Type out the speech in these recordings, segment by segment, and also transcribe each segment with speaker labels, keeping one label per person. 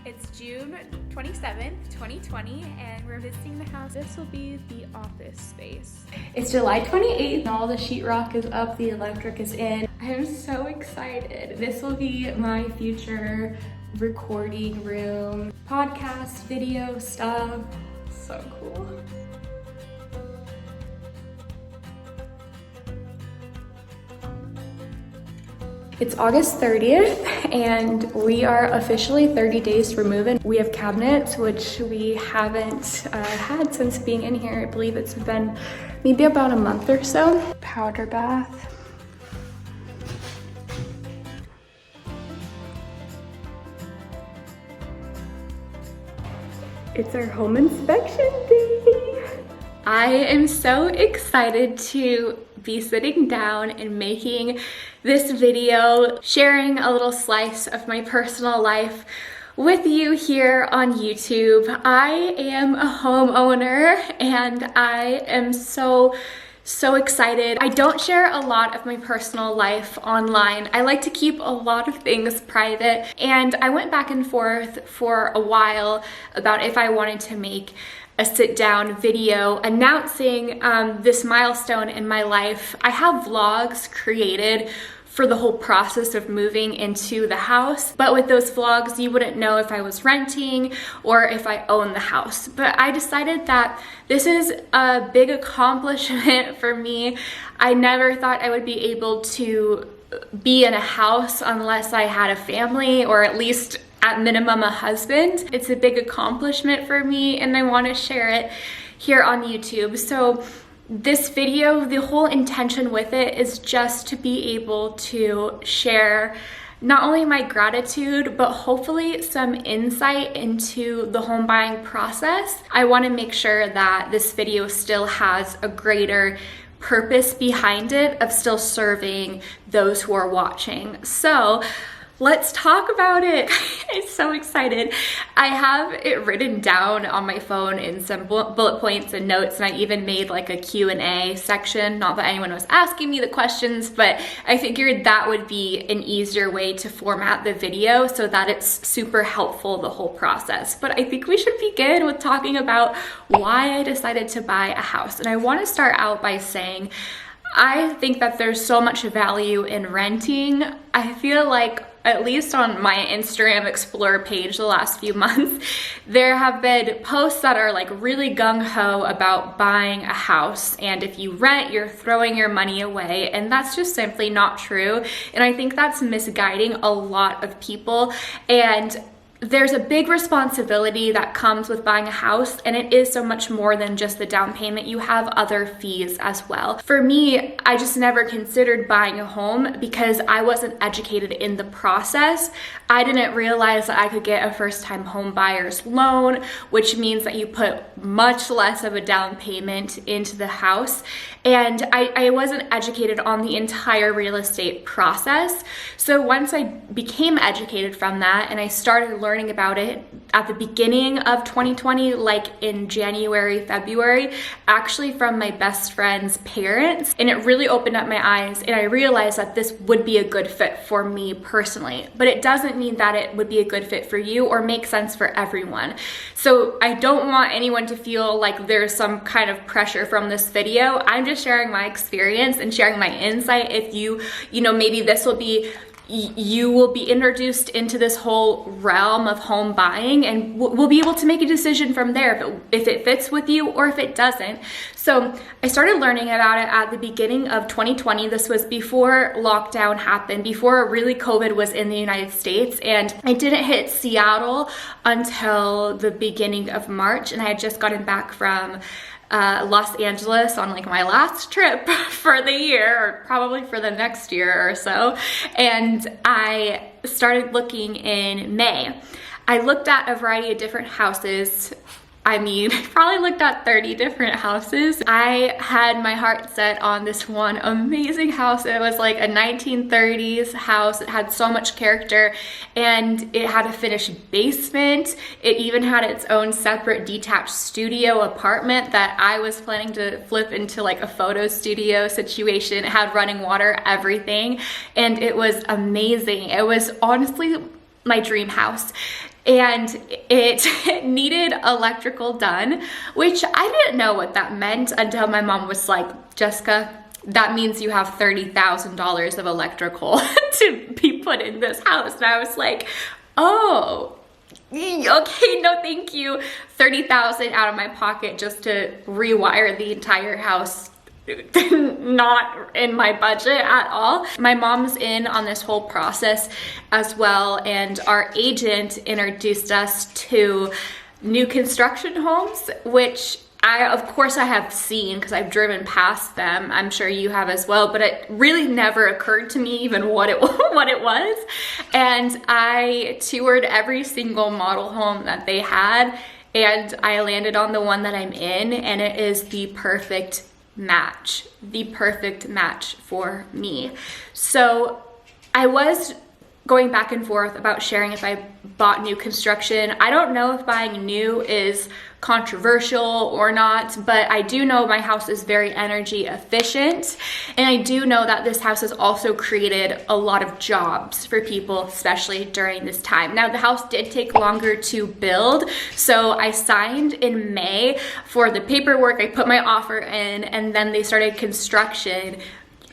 Speaker 1: It's June 27th, 2020, and we're visiting the house. This will be the office space. It's July 28th, and all the sheetrock is up, the electric is in. I am so excited. This will be my future recording room, podcast, video stuff. So cool. It's August 30th and we are officially 30 days removed. We have cabinets, which we haven't had since being in here. I believe it's been maybe about a month or so. Powder bath. It's our home inspection day. I am so excited to be sitting down and making this video, sharing a little slice of my personal life with you here on YouTube. I am a homeowner and I am so excited. I don't share a lot of my personal life online. I like to keep a lot of things private, and I went back and forth for a while about if I wanted to make a sit-down video announcing this milestone in my life. I have vlogs created for the whole process of moving into the house, but with those vlogs you wouldn't know if I was renting or if I own the house. But I decided that this is a big accomplishment for me. I never thought I would be able to be in a house unless I had a family, or at least at minimum a husband. It's a big accomplishment for me and I want to share it here on YouTube. So this video, the whole intention with it is just to be able to share not only my gratitude, but hopefully some insight into the home buying process. I want to make sure that this video still has a greater purpose behind it of still serving those who are watching. So let's talk about it. I'm so excited. I have it written down on my phone in some bullet points and notes, and I even made like a Q&A section. Not that anyone was asking me the questions, but I figured that would be an easier way to format the video so that it's super helpful the whole process. But I think we should begin with talking about why I decided to buy a house. And I want to start out by saying I think that there's so much value in renting. I feel like, at least on my Instagram Explorer page the last few months, there have been posts that are like really gung-ho about buying a house, and if you rent, you're throwing your money away, and that's just simply not true. And I think that's misguiding a lot of people, and there's a big responsibility that comes with buying a house, and it is so much more than just the down payment. You have other fees as well. For me, I just never considered buying a home because I wasn't educated in the process. I didn't realize that I could get a first-time home buyer's loan, which means that you put much less of a down payment into the house. And I wasn't educated on the entire real estate process. So once I became educated from that and I started learning about it at the beginning of 2020, like in January, February, actually from my best friend's parents, and it really opened up my eyes, and I realized that this would be a good fit for me personally. But it doesn't mean that it would be a good fit for you or make sense for everyone. So I don't want anyone to feel like there's some kind of pressure from this video. I'm just sharing my experience and sharing my insight. If you know, maybe this will be, you will be introduced into this whole realm of home buying, and we'll be able to make a decision from there, if it fits with you or if it doesn't. So I started learning about it at the beginning of 2020. This was before lockdown happened, before really COVID was in the United States, and I didn't hit Seattle until the beginning of March, and I had just gotten back from Los Angeles on like my last trip for the year, or probably for the next year or so. And I started looking in May. I looked at a variety of different houses. I mean, I probably looked at 30 different houses. I had my heart set on this one amazing house. It was like a 1930s house. It had so much character, and it had a finished basement. It even had its own separate detached studio apartment that I was planning to flip into like a photo studio situation. It had running water, everything, and it was amazing. It was honestly my dream house. And it needed electrical done, which I didn't know what that meant until my mom was like, Jessica, that means you have $30,000 of electrical to be put in this house. And I was like, oh, okay, no thank you. $30,000 out of my pocket just to rewire the entire house. Not in my budget at all. My mom's in on this whole process as well, and our agent introduced us to new construction homes, which of course I have seen because I've driven past them. I'm sure you have as well, but it really never occurred to me even what it was. And I toured every single model home that they had, and I landed on the one that I'm in, and it is the perfect match for me. So I was going back and forth about sharing if I bought new construction. I don't know if buying new is controversial or not, but I do know my house is very energy efficient, and I do know that this house has also created a lot of jobs for people, especially during this time. Now, the house did take longer to build, so I signed in May for the paperwork, I put my offer in, and then they started construction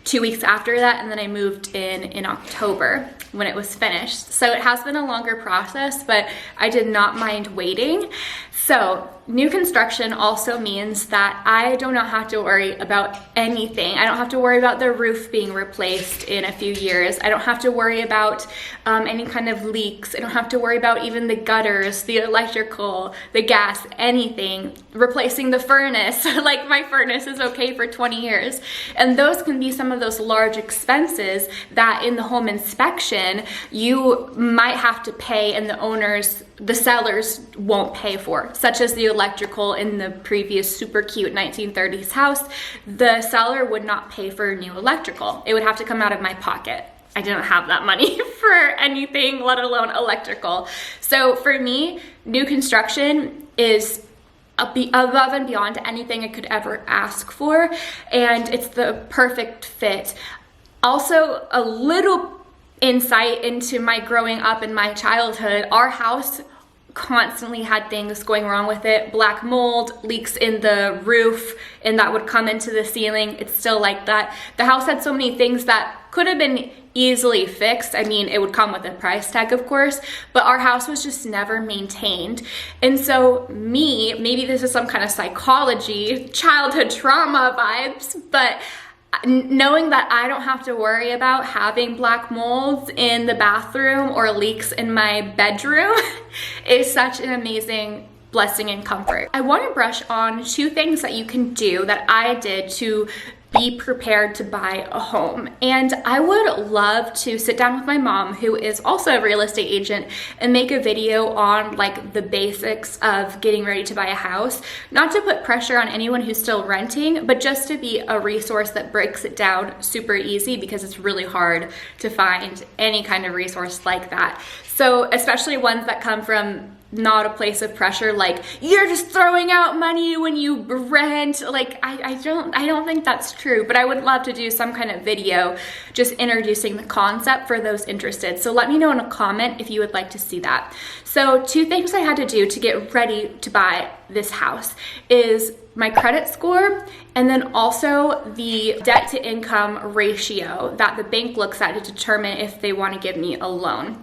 Speaker 1: 2 weeks after that, and then I moved in October when it was finished. So it has been a longer process, but I did not mind waiting. So new construction also means that I do not have to worry about anything. I don't have to worry about the roof being replaced in a few years. I don't have to worry about any kind of leaks. I don't have to worry about even the gutters, the electrical, the gas, anything. Replacing the furnace, like my furnace is okay for 20 years. And those can be some of those large expenses that in the home inspection, you might have to pay and the sellers won't pay for, such as the electrical in the previous super cute 1930s house. The seller would not pay for new electrical. It would have to come out of my pocket. I didn't have that money for anything, let alone electrical. So for me, new construction is above and beyond anything I could ever ask for, and it's the perfect fit. Also, a little insight into my growing up in my childhood, our house constantly had things going wrong with it. Black mold, leaks in the roof, and that would come into the ceiling. It's still like that. The house had so many things that could have been easily fixed. I mean, it would come with a price tag, of course, but our house was just never maintained. And so maybe this is some kind of psychology, childhood trauma vibes, but knowing that I don't have to worry about having black molds in the bathroom or leaks in my bedroom is such an amazing blessing and comfort. I want to brush on 2 things that you can do that I did to be prepared to buy a home. And I would love to sit down with my mom, who is also a real estate agent, and make a video on like the basics of getting ready to buy a house. Not to put pressure on anyone who's still renting, but just to be a resource that breaks it down super easy, because it's really hard to find any kind of resource like that. So especially ones that come from not a place of pressure, like you're just throwing out money when you rent. Like I don't think that's true, but I would love to do some kind of video just introducing the concept for those interested. So let me know in a comment if you would like to see that. So 2 things I had to do to get ready to buy this house is my credit score, and then also the debt to income ratio that the bank looks at to determine if they want to give me a loan.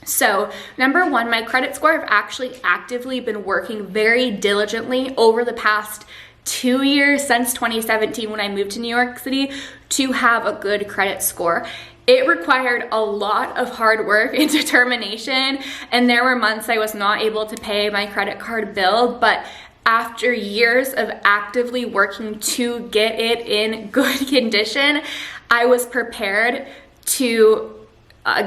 Speaker 1: So number 1, my credit score, I've actually actively been working very diligently over the past 2 years, since 2017 when I moved to New York City, to have a good credit score. It required a lot of hard work and determination, and there were months I was not able to pay my credit card bill, but after years of actively working to get it in good condition, I was prepared to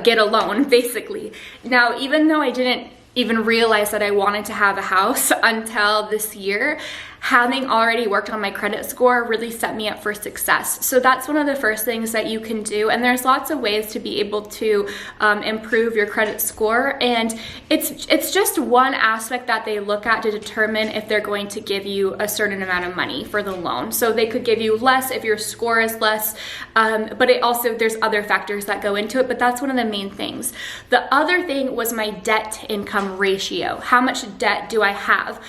Speaker 1: get a loan, basically. Now, even though I didn't even realize that I wanted to have a house until this year, having already worked on my credit score really set me up for success. So that's one of the first things that you can do. And there's lots of ways to be able to improve your credit score. And it's just one aspect that they look at to determine if they're going to give you a certain amount of money for the loan. So they could give you less if your score is less, but it also, there's other factors that go into it, but that's one of the main things. The other thing was my debt to income ratio. How much debt do I have?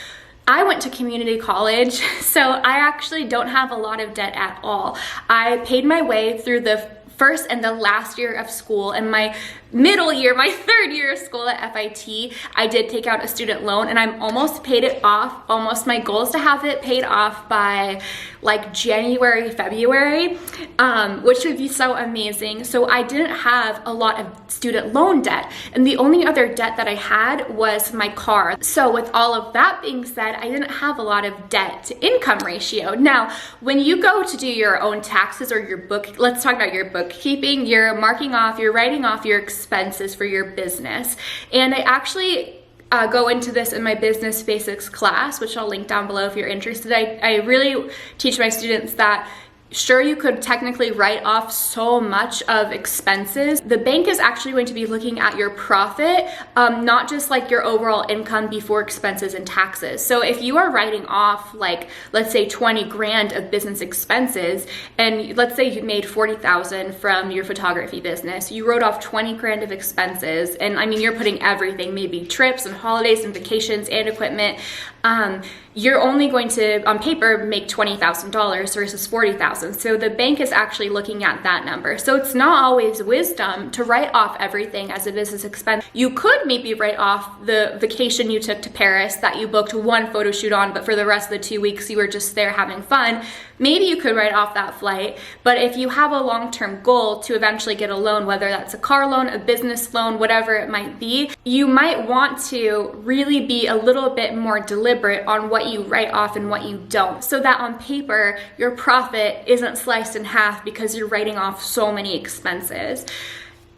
Speaker 1: I went to community college, so I actually don't have a lot of debt at all. I paid my way through the first and the last year of school, and my middle year, my third year of school at FIT, I did take out a student loan, and I'm almost paid it off. Almost, my goal is to have it paid off by like January, February, which would be so amazing. So I didn't have a lot of student loan debt, and the only other debt that I had was my car. So with all of that being said, I didn't have a lot of debt to income ratio. Now, when you go to do your own taxes or your book, let's talk about your bookkeeping, you're marking off, you're writing off your expenses for your business. And I actually go into this in my business basics class, which I'll link down below if you're interested. I really teach my students that sure, you could technically write off so much of expenses. The bank is actually going to be looking at your profit, not just like your overall income before expenses and taxes. So if you are writing off like, let's say 20 grand of business expenses, and let's say you made 40,000 from your photography business, you wrote off 20 grand of expenses, and I mean, you're putting everything, maybe trips and holidays and vacations and equipment, you're only going to, on paper, make $20,000 versus $40,000. So the bank is actually looking at that number. So it's not always wisdom to write off everything as a business expense. You could maybe write off the vacation you took to Paris that you booked one photo shoot on, but for the rest of the 2 weeks you were just there having fun. Maybe you could write off that flight. But if you have a long-term goal to eventually get a loan, whether that's a car loan, a business loan, whatever it might be, you might want to really be a little bit more deliberate on what you write off and what you don't, so that on paper your profit isn't sliced in half because you're writing off so many expenses.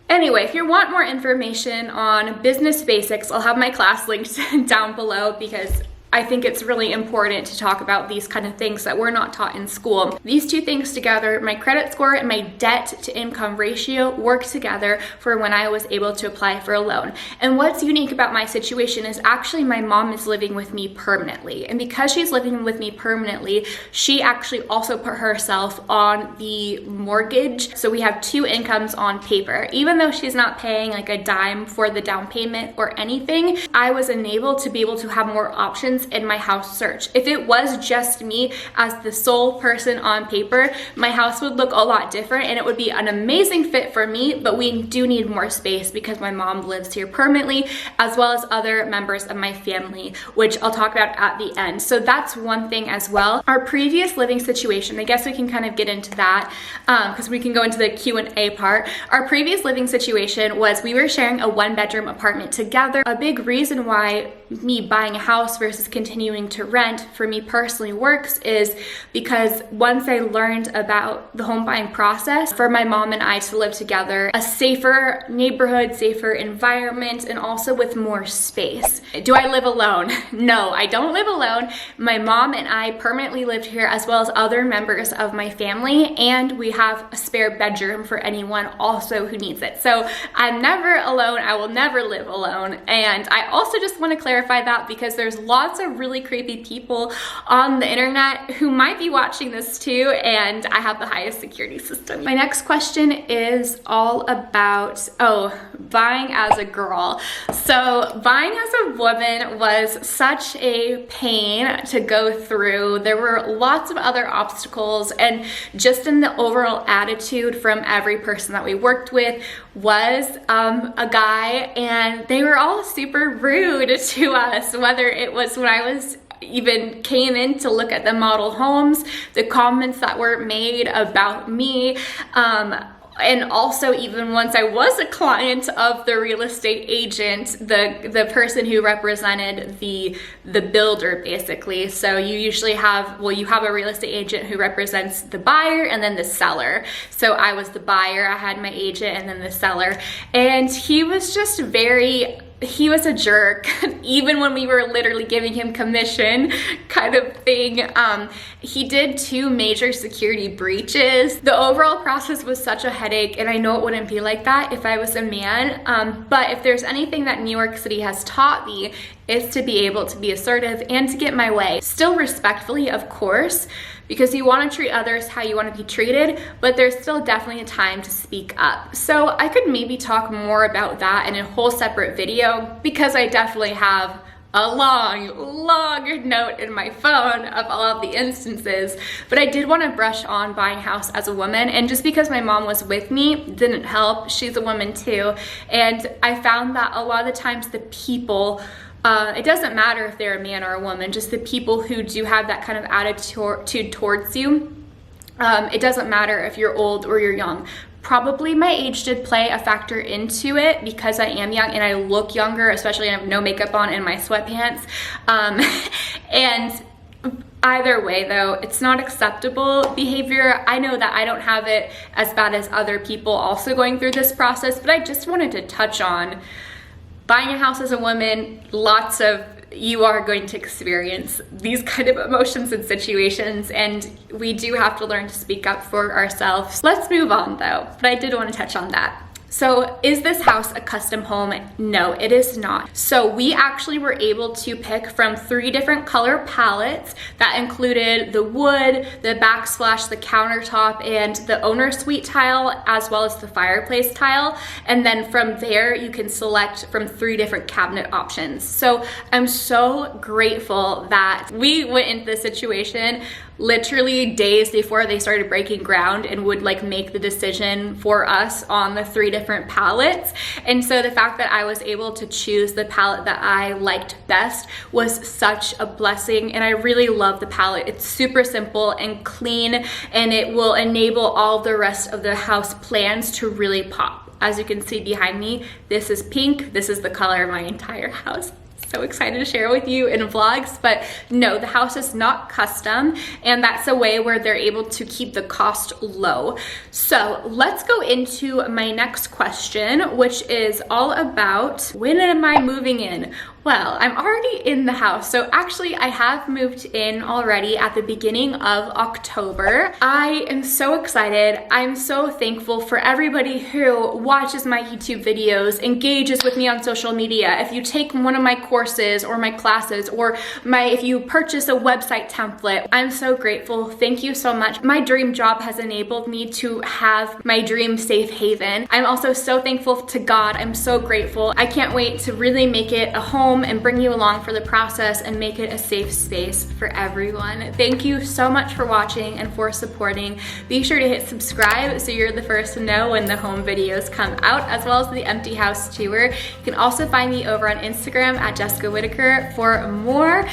Speaker 1: Anyway, if you want more information on business basics, I'll have my class linked down below because I think it's really important to talk about these kind of things that we're not taught in school. These two things together, my credit score and my debt to income ratio, work together for when I was able to apply for a loan. And what's unique about my situation is actually my mom is living with me permanently. And because she's living with me permanently, she actually also put herself on the mortgage. So we have two incomes on paper. Even though she's not paying like a dime for the down payment or anything, I was enabled to be able to have more options in my house search. If it was just me as the sole person on paper, my house would look a lot different and it would be an amazing fit for me, but we do need more space because my mom lives here permanently, as well as other members of my family, which I'll talk about at the end. So that's one thing as well. Our previous living situation, I guess we can kind of get into that because we can go into the Q&A part. Our previous living situation was we were sharing a 1-bedroom apartment together. A big reason why me buying a house versus continuing to rent for me personally works is because once I learned about the home buying process, for my mom and I to live together, a safer neighborhood, safer environment, and also with more space. Do I live alone? No, I don't live alone. My mom and I permanently lived here, as well as other members of my family, and we have a spare bedroom for anyone also who needs it. So I'm never alone. I will never live alone. And I also just want to clarify that because there's lots of really creepy people on the internet who might be watching this too, and I have the highest security system. My next question is all about, buying as a girl. So buying as a woman was such a pain to go through. There were lots of other obstacles, and just in the overall attitude from every person that we worked with was a guy, and they were all super rude to us, whether it was when I was even came in to look at the model homes, the comments that were made about me, and also even once I was a client of the real estate agent, the person who represented the builder basically. So you usually have, you have a real estate agent who represents the buyer and then the seller. So I was the buyer, I had my agent, and then the seller. And he was just very he was a jerk, even when we were literally giving him commission kind of thing. He did 2 major security breaches. The overall process was such a headache, and I know it wouldn't be like that if I was a man, but if there's anything that New York City has taught me, is to be able to be assertive and to get my way. Still respectfully, of course, because you want to treat others how you want to be treated, but there's still definitely a time to speak up. So I could maybe talk more about that in a whole separate video, because I definitely have a long note in my phone of all of the instances, but I did want to brush on buying a house as a woman, and just because my mom was with me didn't help. She's a woman too, and I found that a lot of the times the people, it doesn't matter if they're a man or a woman, just the people who do have that kind of attitude towards you, it doesn't matter if you're old or you're young. Probably my age did play a factor into it, because I am young and I look younger, especially when I have no makeup on and my sweatpants. And either way though, it's not acceptable behavior. I know that I don't have it as bad as other people also going through this process, but I just wanted to touch on buying a house as a woman. Lots of you are going to experience these kind of emotions and situations, and we do have to learn to speak up for ourselves. Let's move on though, but I did want to touch on that. So is this house a custom home? No, it is not. So we actually were able to pick from 3 different color palettes that included the wood, the backsplash, the countertop, and the owner suite tile, as well as the fireplace tile. And then from there, you can select from 3 different cabinet options. So I'm so grateful that we went into this situation literally days before they started breaking ground and would like make the decision for us on the 3 different palettes. And so the fact that I was able to choose the palette that I liked best was such a blessing, and I really love the palette. It's super simple and clean, and it will enable all the rest of the house plans to really pop. As you can see behind me, this is pink. This is the color of my entire house. So excited to share with you in vlogs, but no, the house is not custom, and that's a way where they're able to keep the cost low. So let's go into my next question, which is all about, when am I moving in? Well, I'm already in the house. So actually I have moved in already at the beginning of October. I am so excited. I'm so thankful for everybody who watches my YouTube videos, engages with me on social media. If you take one of my courses or my classes, or if you purchase a website template, I'm so grateful. Thank you so much. My dream job has enabled me to have my dream safe haven. I'm also so thankful to God. I'm so grateful. I can't wait to really make it a home and bring you along for the process and make it a safe space for everyone. Thank you so much for watching and for supporting. Be sure to hit subscribe so you're the first to know when the home videos come out, as well as the empty house tour. You can also find me over on Instagram at Jessica Whitaker for more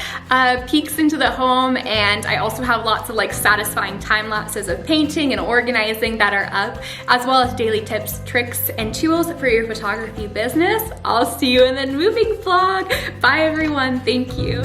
Speaker 1: peeks into the home, and I also have lots of like satisfying time lapses of painting and organizing that are up, as well as daily tips, tricks, and tools for your photography business. I'll see you in the moving vlog. Bye everyone, thank you.